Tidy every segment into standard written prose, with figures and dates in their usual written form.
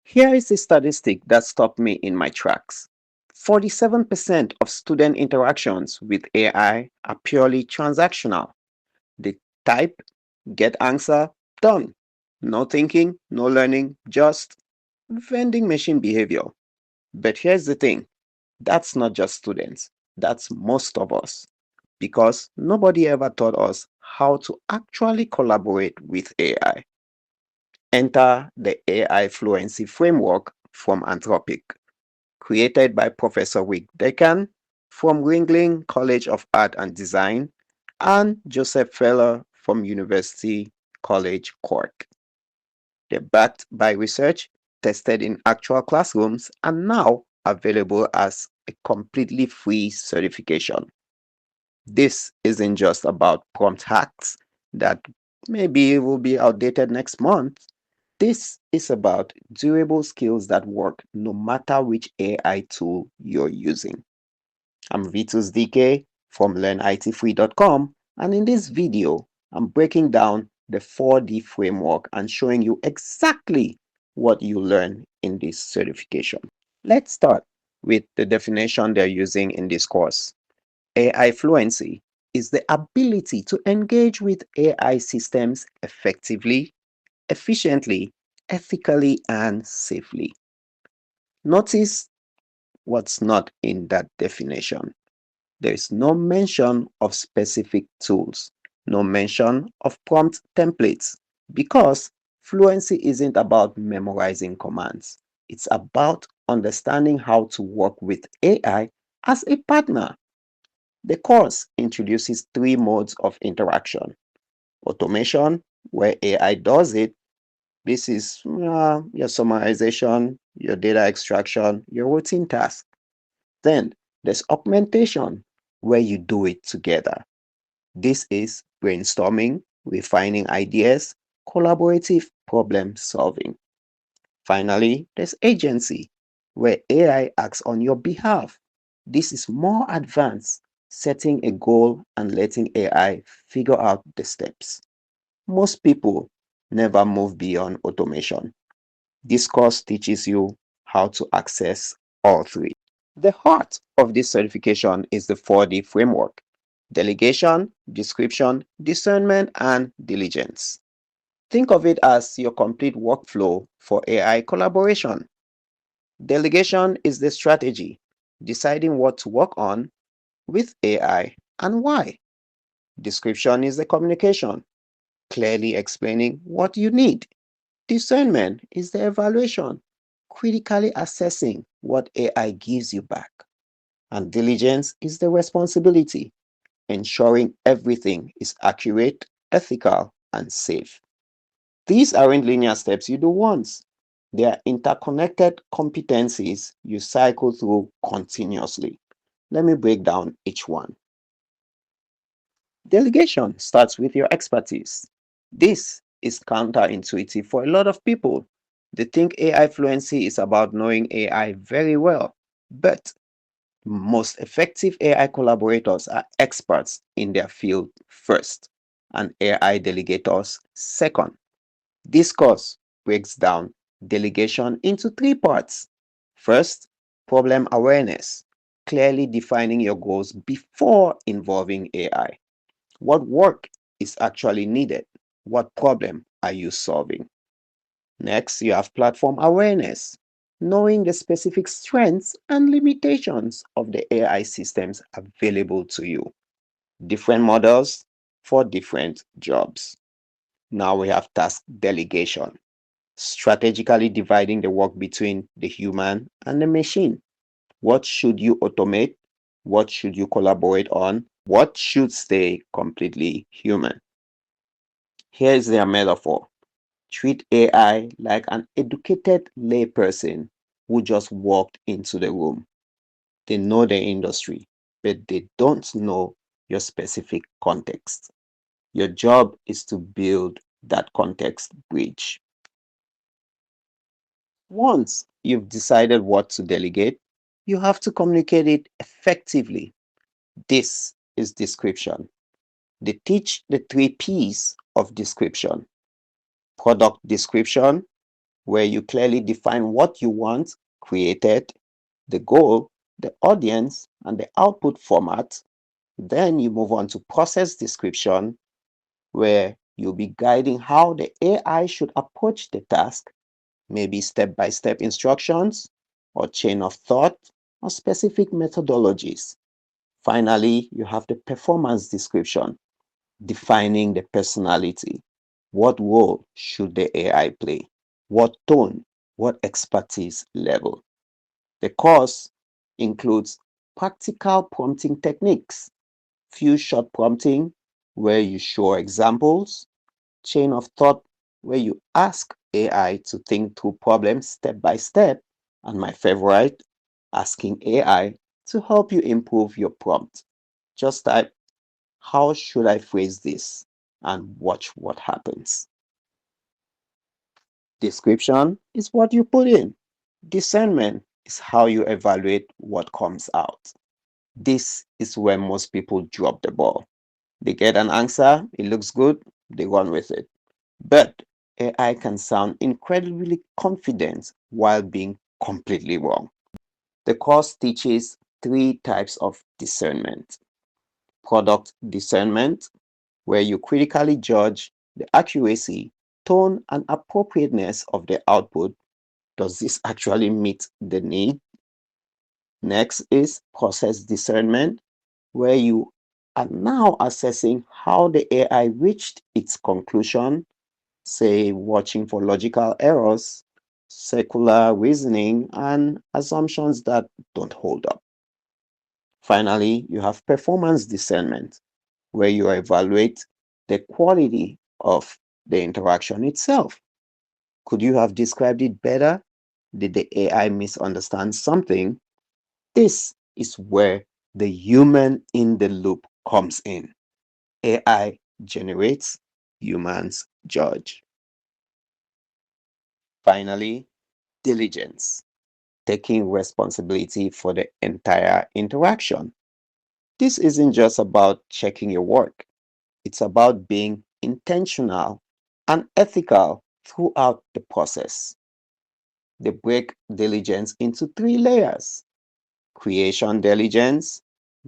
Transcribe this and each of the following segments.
Here is a statistic that stopped me in my tracks. 47% of student interactions with AI are purely transactional. They type, get answer, done. No thinking, no learning, just vending machine behavior. But here's the thing, that's not just students, that's most of us. Because nobody ever taught us how to actually collaborate with AI. Enter the AI Fluency Framework from Anthropic, created by Professor Rick Decan from Ringling College of Art and Design and Joseph Feller from University College Cork. They're backed by research, tested in actual classrooms, and now available as a completely free certification. This isn't just about prompt hacks that maybe will be outdated next month. This is about durable skills that work no matter which AI tool you're using. I'm Vitus DK from learnitfree.com, and in this video, I'm breaking down the 4D framework and showing you exactly what you learn in this certification. Let's start with the definition they're using in this course. AI fluency is the ability to engage with AI systems effectively, efficiently, ethically, and safely. Notice what's not in that definition. There is no mention of specific tools, no mention of prompt templates, because fluency isn't about memorizing commands. It's about understanding how to work with AI as a partner. The course introduces three modes of interaction: automation, where AI does it. This is your summarization, your data extraction, your routine task. Then there's augmentation, where you do it together. This is brainstorming, refining ideas, collaborative problem solving. Finally, there's agency, where AI acts on your behalf. This is more advanced, setting a goal and letting AI figure out the steps. Most people never move beyond automation. This course teaches you how to access all three. The heart of this certification is the 4D framework: delegation, description, discernment, and diligence. Think of it as your complete workflow for AI collaboration. Delegation is the strategy, deciding what to work on with AI and why. Description is the communication, clearly explaining what you need. Discernment is the evaluation, critically assessing what AI gives you back. And diligence is the responsibility, ensuring everything is accurate, ethical, and safe. These aren't linear steps you do once. They are interconnected competencies you cycle through continuously. Let me break down each one. Delegation starts with your expertise. This is counterintuitive for a lot of people. They think AI fluency is about knowing AI very well, but most effective AI collaborators are experts in their field first, and AI delegators second. This course breaks down delegation into three parts. First, problem awareness, clearly defining your goals before involving AI. What work is actually needed? What problem are you solving? Next, you have platform awareness, knowing the specific strengths and limitations of the AI systems available to you. Different models for different jobs. Now we have task delegation, strategically dividing the work between the human and the machine. What should you automate? What should you collaborate on? What should stay completely human? Here is their metaphor: treat AI like an educated layperson who just walked into the room. They know the industry, but they don't know your specific context. Your job is to build that context bridge. Once you've decided what to delegate, you have to communicate it effectively. This is description. They teach the three P's of description: product description, where you clearly define what you want created, the goal, the audience, and the output format. Then you move on to process description, where you'll be guiding how the AI should approach the task, maybe step-by-step instructions, or chain of thought, or specific methodologies. Finally, you have the performance description, defining the personality. What role should the AI play? What tone? What expertise level? The course includes practical prompting techniques, few shot prompting where you show examples, chain of thought where you ask AI to think through problems step by step, and my favorite, asking AI to help you improve your prompt. Just type, how should I phrase this? And watch what happens. Description is what you put in. Discernment is how you evaluate what comes out. This is where most people drop the ball. They get an answer, it looks good, they run with it. But AI can sound incredibly confident while being completely wrong. The course teaches three types of discernment: product discernment, where you critically judge the accuracy, tone, and appropriateness of the output. Does this actually meet the need? Next is process discernment, where you are now assessing how the AI reached its conclusion, say watching for logical errors, circular reasoning, and assumptions that don't hold up. Finally, you have performance discernment, where you evaluate the quality of the interaction itself. Could you have described it better? Did the AI misunderstand something? This is where the human in the loop comes in. AI generates, humans judge. Finally, diligence, taking responsibility for the entire interaction. This isn't just about checking your work, it's about being intentional and ethical throughout the process. They break diligence into three layers: creation diligence,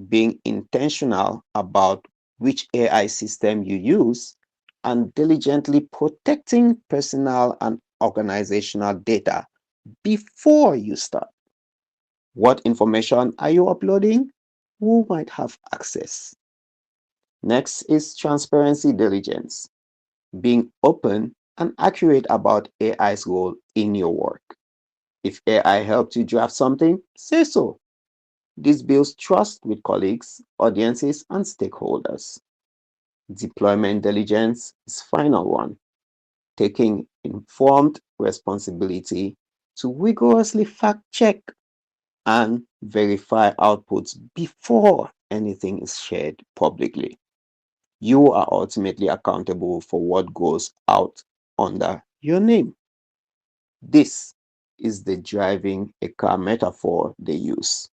being intentional about which AI system you use, and diligently protecting personal and organizational data before you start. What information are you uploading? Who might have access? Next is transparency diligence, being open and accurate about AI's role in your work. If AI helped you draft something, say so. This builds trust with colleagues, audiences, and stakeholders. Deployment diligence is final one, taking informed responsibility to rigorously fact check and verify outputs before anything is shared publicly. You are ultimately accountable for what goes out under your name. This is the driving a car metaphor they use.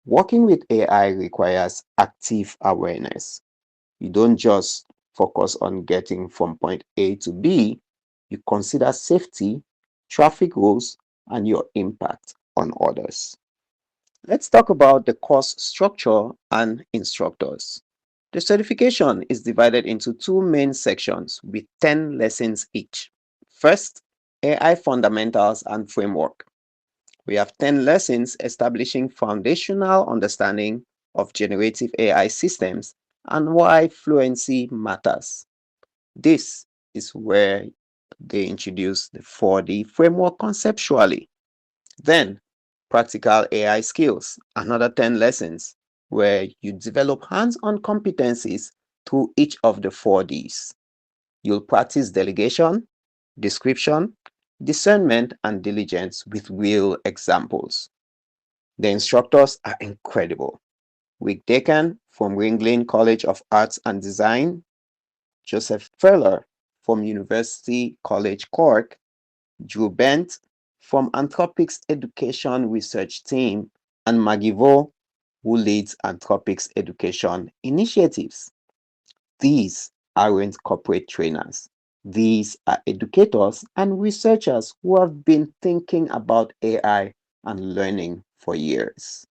Working with AI requires active awareness. You don't just focus on getting from point A to B, you consider safety, traffic rules, and your impact on others. Let's talk about the course structure and instructors. The certification is divided into two main sections with 10 lessons each. First, AI fundamentals and framework. We have 10 lessons establishing foundational understanding of generative AI systems and why fluency matters. This is where they introduce the 4D framework conceptually. Then, practical AI skills, another 10 lessons where you develop hands-on competencies through each of the 4Ds. You'll practice delegation, description, discernment, and diligence with real examples. The instructors are incredible. Rick Decan from Ringling College of Arts and Design, Joseph Feller from University College Cork, Drew Bent from Anthropic's Education Research Team, and Maggie Vo, who leads Anthropic's education initiatives. These aren't corporate trainers. These are educators and researchers who have been thinking about AI and learning for years.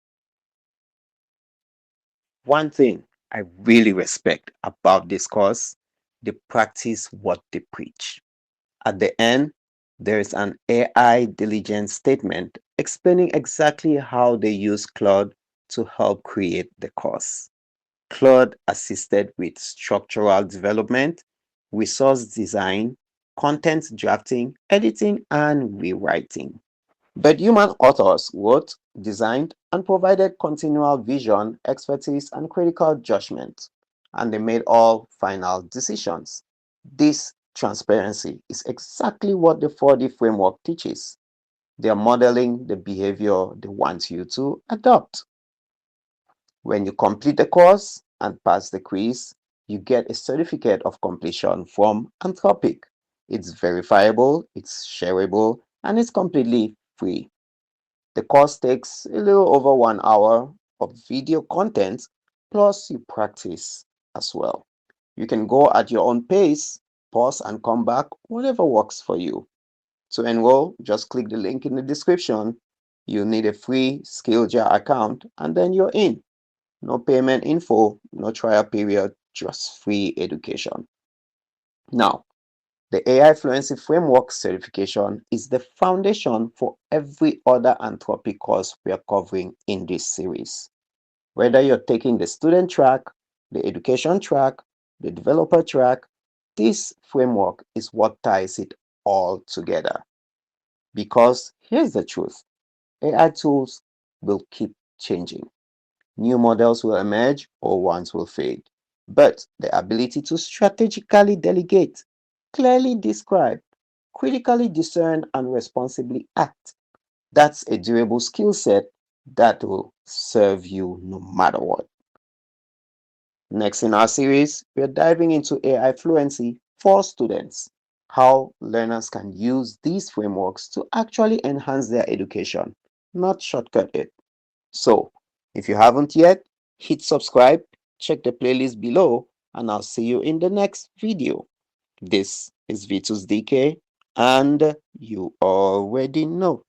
One thing I really respect about this course, they practice what they preach. At the end, there is an AI diligence statement explaining exactly how they use Claude to help create the course. Claude assisted with structural development, resource design, content drafting, editing, and rewriting. But human authors wrote, designed, and provided continual vision, expertise, and critical judgment, and they made all final decisions. This transparency is exactly what the 4D framework teaches. They are modeling the behavior they want you to adopt. When you complete the course and pass the quiz, you get a certificate of completion from Anthropic. It's verifiable, it's shareable, and it's completely free. The course takes a little over 1 hour of video content, plus you practice as well. You can go at your own pace, pause and come back, whatever works for you. To enroll, just click the link in the description. You'll need a free SkillJar account and then you're in. No payment info, no trial period, just free education. Now, the AI Fluency Framework certification is the foundation for every other Anthropic course we are covering in this series. Whether you're taking the student track, the education track, the developer track, this framework is what ties it all together. Because here's the truth, AI tools will keep changing. New models will emerge, old ones will fade. But the ability to strategically delegate, clearly describe, critically discern, and responsibly act, that's a durable skill set that will serve you no matter what. Next in our series, we are diving into AI fluency for students, how learners can use these frameworks to actually enhance their education, not shortcut it. So, if you haven't yet, hit subscribe, check the playlist below, and I'll see you in the next video. This is Vitus DK, and you already know.